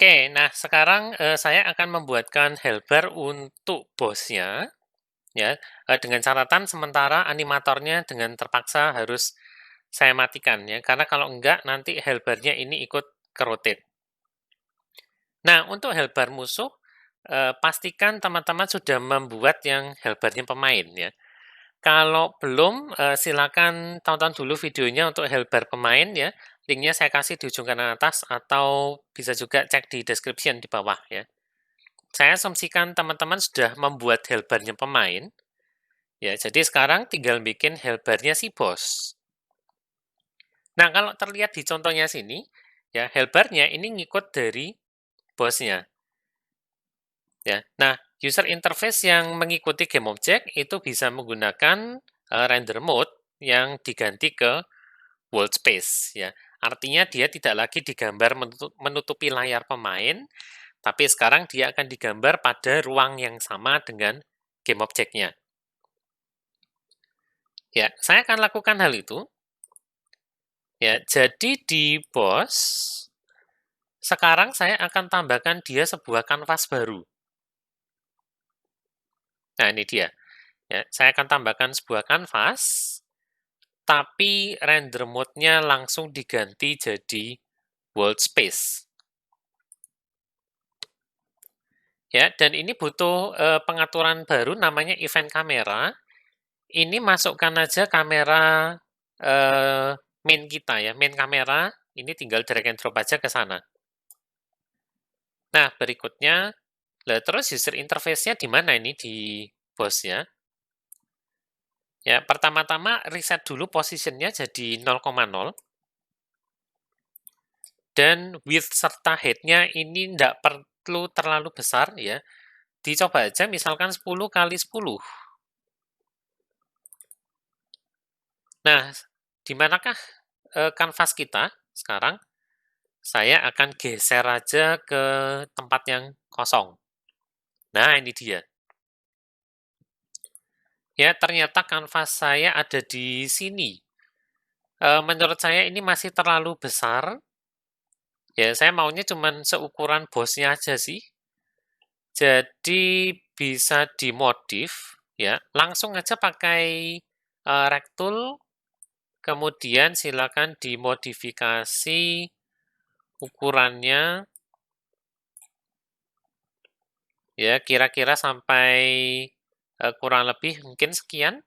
Oke, nah sekarang saya akan membuatkan helper untuk bosnya, ya, dengan catatan sementara animatornya dengan terpaksa harus saya matikan ya, karena kalau enggak nanti helpernya ini ikut ke-rotate. Nah, untuk helper musuh, pastikan teman-teman sudah membuat yang helpernya pemain ya. Kalau belum, silakan tonton dulu videonya untuk helper pemain ya, linknya saya kasih di ujung kanan atas atau bisa juga cek di description di bawah ya. Saya asumsikan teman-teman sudah membuat helpernya pemain, ya jadi sekarang tinggal bikin helpernya si bos. Nah, kalau terlihat di contohnya sini, ya helpernya ini ngikut dari bosnya. Ya, nah user interface yang mengikuti game object itu bisa menggunakan render mode yang diganti ke world space. Ya, artinya dia tidak lagi digambar menutupi layar pemain, tapi sekarang dia akan digambar pada ruang yang sama dengan game object-nya. Ya, saya akan lakukan hal itu. Ya, jadi di boss, sekarang saya akan tambahkan dia sebuah kanvas baru. Nah, ini dia. Ya, saya akan tambahkan sebuah kanvas, tapi render mode-nya langsung diganti jadi world space. Ya, dan ini butuh pengaturan baru namanya event kamera. Ini masukkan aja kamera main kita ya, main kamera. Ini tinggal drag and drop aja ke sana. Nah, berikutnya, terus user interface-nya di mana ini di bosnya? Ya, pertama-tama reset dulu position-nya jadi 0,0. Dan width serta height-nya ini tidak perlu terlalu besar ya. Dicoba aja misalkan 10 kali 10. Nah, di manakah kanvas kita sekarang? Saya akan geser aja ke tempat yang kosong. Nah, ini dia. Ya, ternyata kanvas saya ada di sini. Menurut saya ini masih terlalu besar. Ya, saya maunya cuma seukuran bosnya aja sih. Jadi bisa dimodif, ya. Langsung aja pakai rectool, kemudian silakan dimodifikasi ukurannya, ya kira-kira sampai kurang lebih mungkin sekian.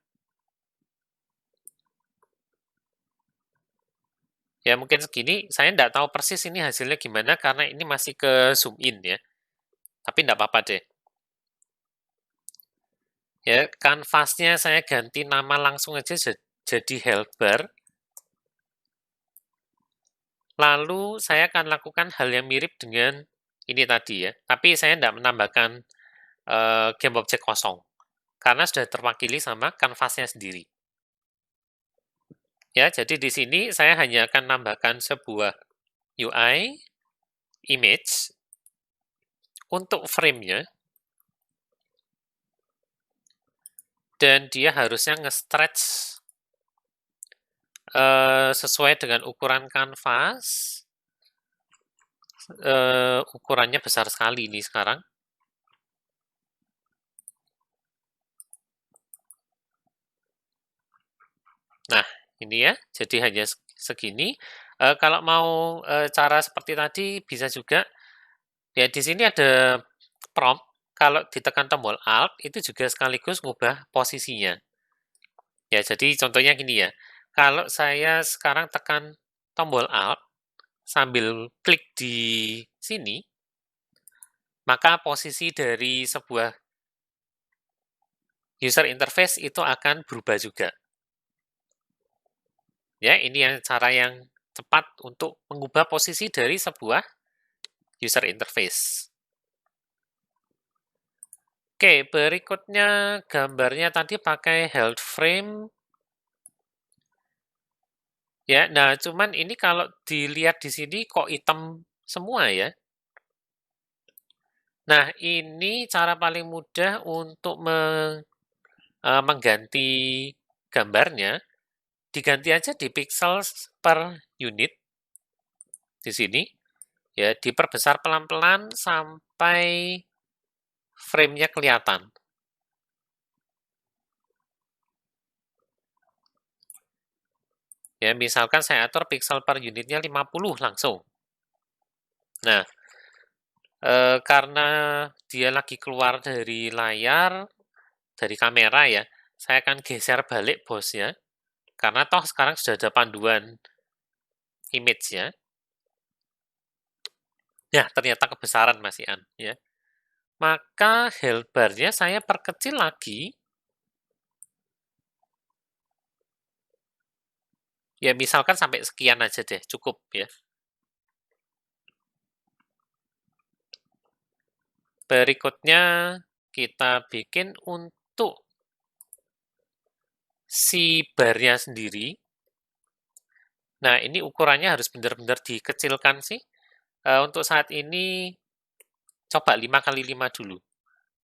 Ya mungkin segini, saya tidak tahu persis ini hasilnya gimana karena ini masih ke zoom in ya. Tapi tidak apa-apa deh. Ya, kanvasnya saya ganti nama langsung aja jadi helper. Lalu saya akan lakukan hal yang mirip dengan ini tadi ya. Tapi saya tidak menambahkan game object kosong. Karena sudah terwakili sama kanvasnya sendiri. Ya, jadi di sini saya hanya akan menambahkan sebuah UI, image, untuk frame-nya, dan dia harusnya nge-stretch sesuai dengan ukuran kanvas. Ukurannya besar sekali ini sekarang. Nah, ini ya, jadi hanya segini. Kalau mau cara seperti tadi bisa juga. Ya, di sini ada prompt. Kalau ditekan tombol Alt, itu juga sekaligus ngubah posisinya. Ya, jadi contohnya gini ya. Kalau saya sekarang tekan tombol Alt, sambil klik di sini, maka posisi dari sebuah user interface itu akan berubah juga. Ya, ini yang cara yang cepat untuk mengubah posisi dari sebuah user interface. Oke, berikutnya gambarnya tadi pakai health frame. Ya, nah cuman ini kalau dilihat di sini kok hitam semua ya. Nah, ini cara paling mudah untuk mengganti gambarnya. Diganti aja di pixels per unit di sini. Ya, diperbesar pelan-pelan sampai frame-nya kelihatan. Ya, misalkan saya atur pixel per unitnya 50 langsung. Nah, karena dia lagi keluar dari layar, dari kamera ya, saya akan geser balik bosnya, karena toh sekarang sudah ada panduan image ya. Ya, ternyata kebesaran Mas Ian ya. Maka handlebar-nya saya perkecil lagi. Ya, misalkan sampai sekian aja deh, cukup ya. Berikutnya kita bikin untuk si barnya sendiri. Nah, ini ukurannya harus benar-benar dikecilkan sih. Untuk saat ini coba 5 kali 5 dulu.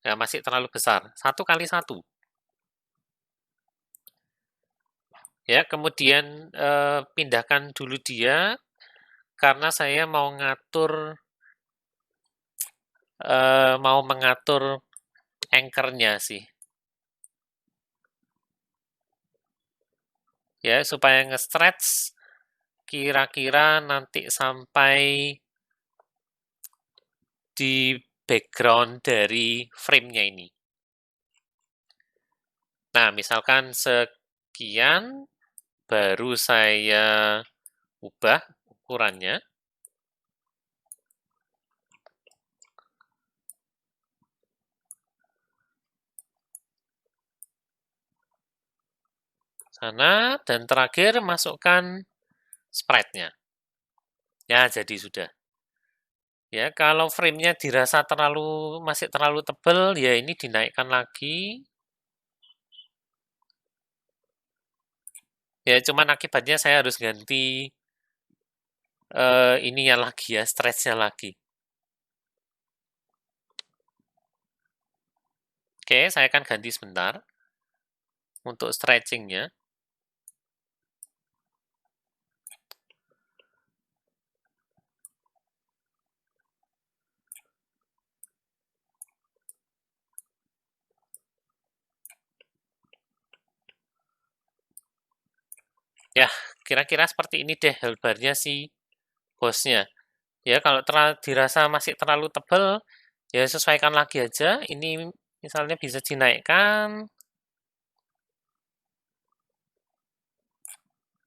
Nah, masih terlalu besar. 1 kali 1. Ya, kemudian pindahkan dulu dia karena saya mau mengatur anchor-nya sih. Ya, supaya nge-stretch kira-kira nanti sampai di background dari frame-nya ini. Nah, misalkan sekian, baru saya ubah ukurannya. Sana, dan terakhir masukkan sprite-nya. Ya, jadi sudah. Ya, kalau frame-nya dirasa masih terlalu tebal, ya ini dinaikkan lagi. Ya, cuman akibatnya saya harus ganti ininya lagi ya, stretch-nya lagi. Oke, saya akan ganti sebentar untuk stretching-nya. Ya, kira-kira seperti ini deh handlebar-nya si bosnya. Ya, kalau dirasa masih terlalu tebal, ya sesuaikan lagi aja. Ini misalnya bisa dinaikkan.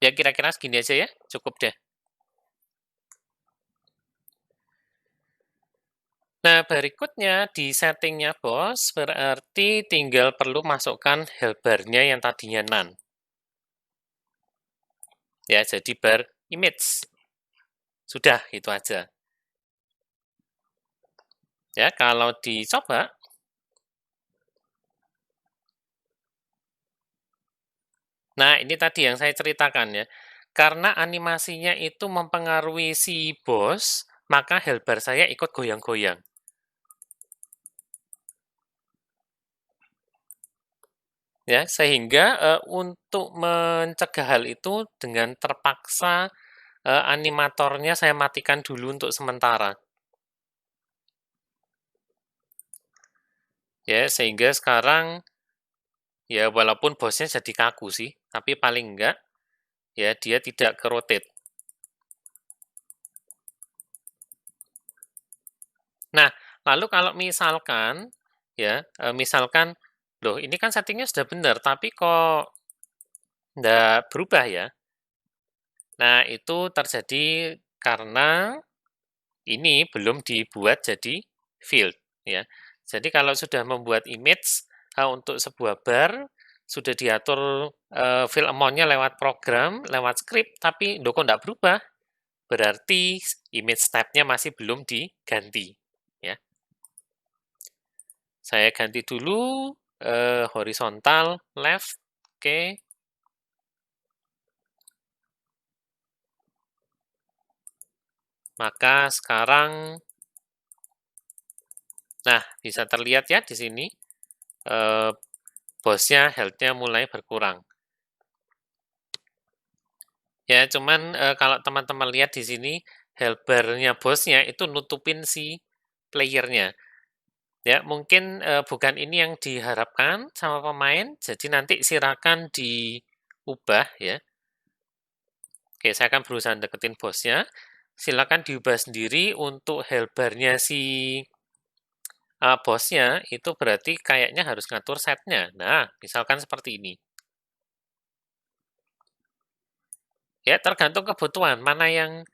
Ya, kira-kira segini aja ya, cukup deh. Nah, berikutnya di settingnya bos, berarti tinggal perlu masukkan handlebar-nya yang tadinya none. Ya, jadi bar image. Sudah, itu aja. Ya, kalau dicoba, nah ini tadi yang saya ceritakan ya, karena animasinya itu mempengaruhi si bos, maka handlebar saya ikut goyang-goyang. Ya, sehingga untuk mencegah hal itu dengan terpaksa animatornya saya matikan dulu untuk sementara. Ya, sehingga sekarang ya walaupun bosnya jadi kaku sih, tapi paling enggak ya dia tidak ke-rotate. Nah, lalu kalau misalkan ya, misalkan loh ini kan settingnya sudah benar, tapi kok enggak berubah ya? Nah, itu terjadi karena ini belum dibuat jadi field ya. Jadi kalau sudah membuat image untuk sebuah bar, sudah diatur fill amount-nya lewat program, lewat script, tapi kok nggak berubah, berarti image type-nya masih belum diganti ya. Saya ganti dulu horizontal left, oke. Maka sekarang, nah bisa terlihat ya di sini bosnya health-nya mulai berkurang. Ya, cuman kalau teman-teman lihat di sini, helper-nya bosnya itu nutupin si player-nya. Ya, mungkin bukan ini yang diharapkan sama pemain, jadi nanti silakan diubah ya. Oke, saya akan berusaha deketin bosnya. Silakan diubah sendiri untuk helper-nya si bosnya, itu berarti kayaknya harus ngatur setnya. Nah, misalkan seperti ini. Ya, tergantung kebutuhan, mana yang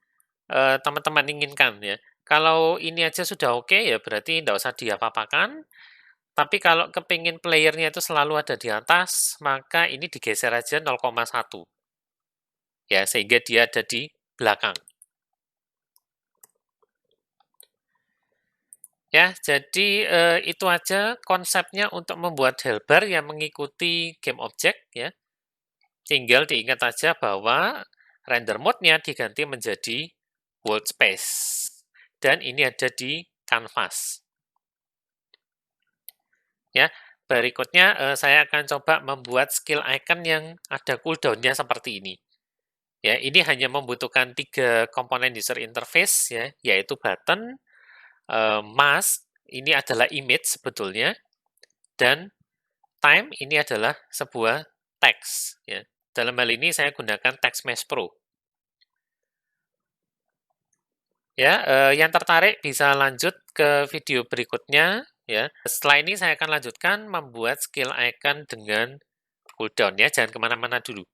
teman-teman inginkan ya. Kalau ini aja sudah oke, ya berarti tidak usah diapa-apakan. Tapi kalau kepingin playernya itu selalu ada di atas, maka ini digeser aja 0,1. Ya, sehingga dia ada di belakang. Ya, jadi itu aja konsepnya untuk membuat helper yang mengikuti game object ya. Tinggal diingat aja bahwa render mode-nya diganti menjadi world space. Dan ini ada di canvas. Ya, berikutnya saya akan coba membuat skill icon yang ada cooldown-nya seperti ini. Ya, ini hanya membutuhkan 3 komponen user interface ya, yaitu button, mask, ini adalah image sebetulnya, dan time ini adalah sebuah teks ya. Dalam hal ini saya gunakan Text Mesh Pro. Ya, yang tertarik bisa lanjut ke video berikutnya ya. Setelah ini saya akan lanjutkan membuat skill icon dengan cooldown ya, jangan kemana-mana dulu.